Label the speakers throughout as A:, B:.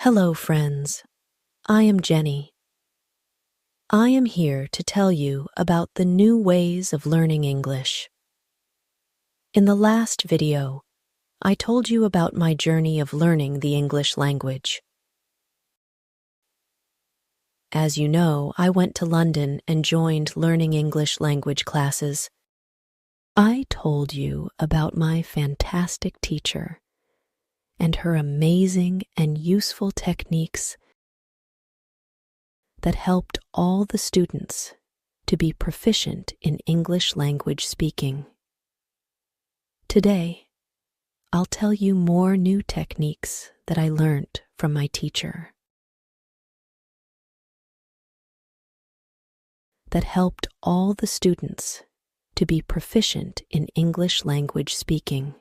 A: Hello, friends. I am Jenny. I am here to tell you about the new ways of learning English. In the last video, I told you about my journey of learning the English language. As you know, I went to London and joined learning English language classes. I told you about my fantastic teacher and her amazing and useful techniques that helped all the students to be proficient in English language speaking. Today, I'll tell you more new techniques that I learned from my teacher that helped all the students to be proficient in English language speaking.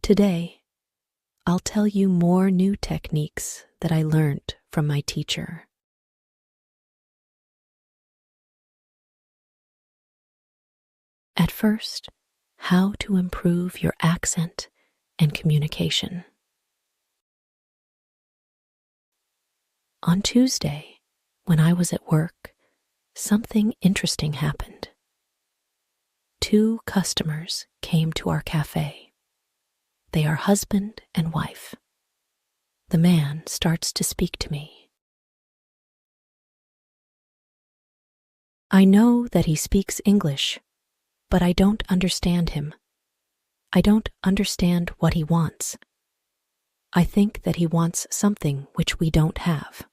A: Today, I'll tell you more new techniques that I learned from my teacher. At first, how to improve your accent and communication. On Tuesday, when I was at work, something interesting happened. 2 customers came to our cafe. They are husband and wife. The man starts to speak to me. I know that he speaks English, but I don't understand him. I don't understand what he wants. I think that he wants something which we don't have.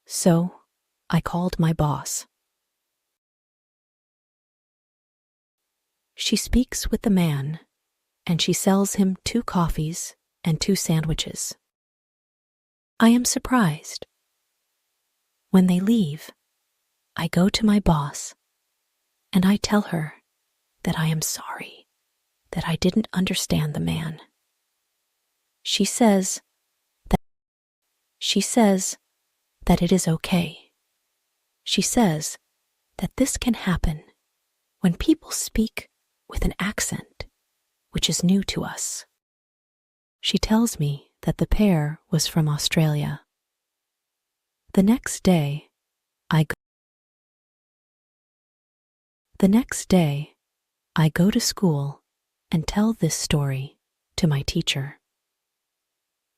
A: So, I called my boss. She speaks with the man, and she sells him 2 coffees and 2 sandwiches. I am surprised. When they leave, I go to my boss and I tell her that I am sorry, that I didn't understand the man. She says that it is okay. She says that this can happen when people speak with an accent which is new to us. She tells me that the pair was from Australia. The next day, I go to school and tell this story to my teacher.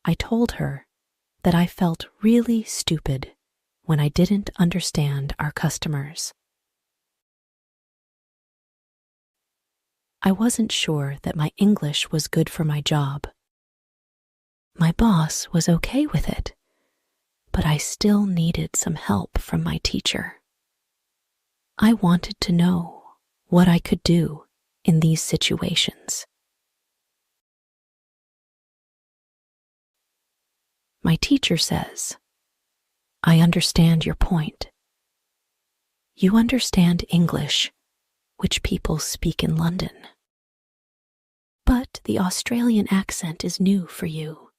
A: I told her that I felt really stupid when I didn't understand our customers. I wasn't sure that my English was good for my job. My boss was okay with it, but I still needed some help from my teacher. I wanted to know what I could do in these situations. My teacher says, "I understand your point. You understand English, which people speak in London. But the Australian accent is new for you.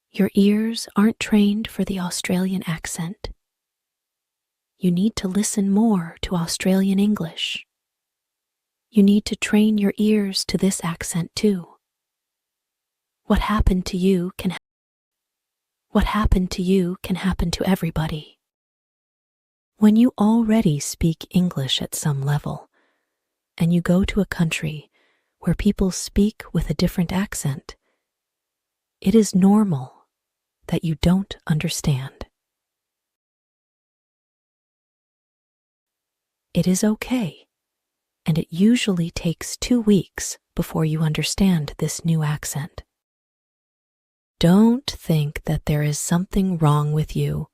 A: Your ears aren't trained for the Australian accent. You need to listen more to Australian English. You need to train your ears to this accent too. What happened to you can happen to everybody. When you already speak English at some level, and you go to a country where people speak with a different accent, it is normal that you don't understand. It is okay, and it usually takes 2 weeks before you understand this new accent. Don't think that there is something wrong with you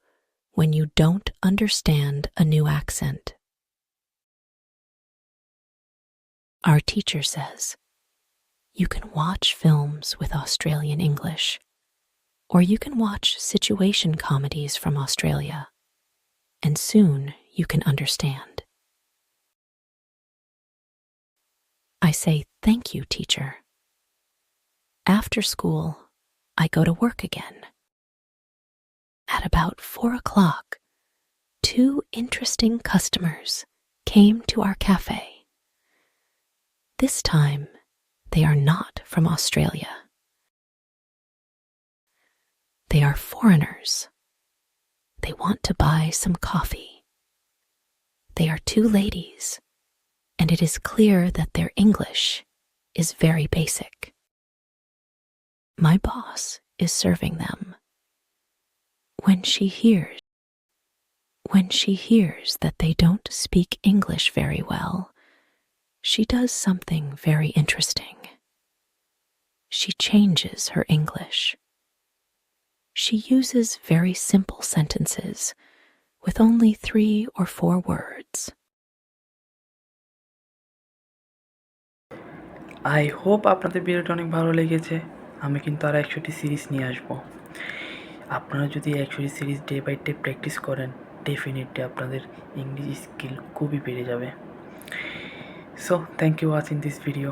A: when you don't understand a new accent. Our teacher says, you can watch films with Australian English, or you can watch situation comedies from Australia, and soon you can understand. I say, "Thank you, teacher." After school, I go to work again. At about 4 o'clock, 2 interesting customers came to our cafe. This time, They are not from Australia. They are foreigners. They want to buy some coffee. They are two ladies, and it is clear that their English is very basic. My boss is serving them. When she hears that they don't speak English very well, she does something very interesting. She changes her English. She uses very simple sentences with only 3 or 4 words.
B: I hope আপনাদের ভিডিওটা অনেক ভালো লেগেছে। আমি কিন্তু আর 100টি series নিয়ে আসবো। আপনারা যদি 100টি series day by day practice করেন, ডেফিনেটলি আপনাদের ইংলিশ স্কিল খুবই বেড়ে যাবে। So thank you watching this video.